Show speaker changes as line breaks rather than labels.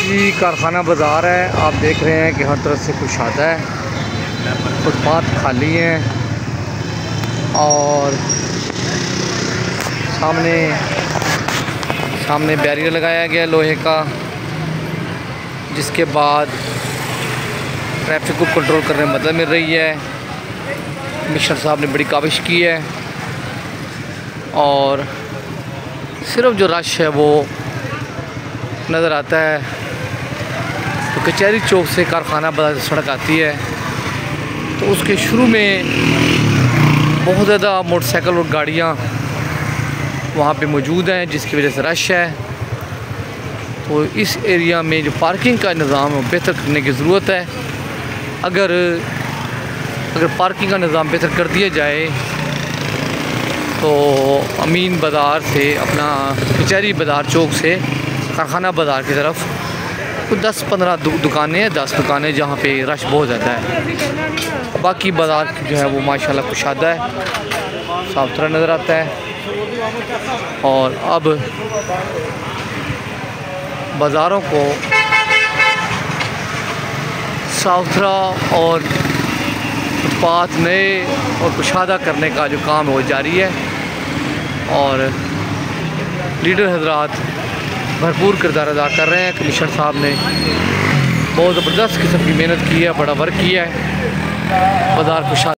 जी कारखाना बाज़ार है। आप देख रहे हैं कि हर तरफ से कुशादा है, फुटपाथ खाली हैं और सामने बैरियर लगाया गया लोहे का, जिसके बाद ट्रैफिक को कंट्रोल करने में मदद मिल रही है। कमिश्नर साहब ने बड़ी काविश की है और सिर्फ जो रश है वो नज़र आता है। तो कचहरी चौक से कारखाना बाज़ार सड़क आती है, तो उसके शुरू में बहुत ज़्यादा मोटरसाइकिल और गाड़ियाँ वहाँ पे मौजूद हैं, जिसकी वजह से रश है। तो इस एरिया में जो पार्किंग का निज़ाम है बेहतर करने की ज़रूरत है। अगर पार्किंग का निज़ाम बेहतर कर दिया जाए तो अमीन बाज़ार से अपना कचहरी बाज़ार चौक से कारखाना बाज़ार की तरफ कुछ 10-15 दुकानें हैं, 10 दुकानें जहाँ पे रश बहुत ज़्यादा है। बाकी बाज़ार जो है वो माशाल्लाह कुशादा है, साफ सुथरा नज़र आता है। और अब बाज़ारों को साफ सुथरा और फुटपाथ नए और कुशादा करने का जो काम है वो जारी है और लीडर हजरात भरपूर किरदार अदा कर रहे हैं। कमिश्नर साहब ने बहुत ज़बरदस्त किस्म की मेहनत की है, बड़ा वर्क किया है। बाज़ार कुशादा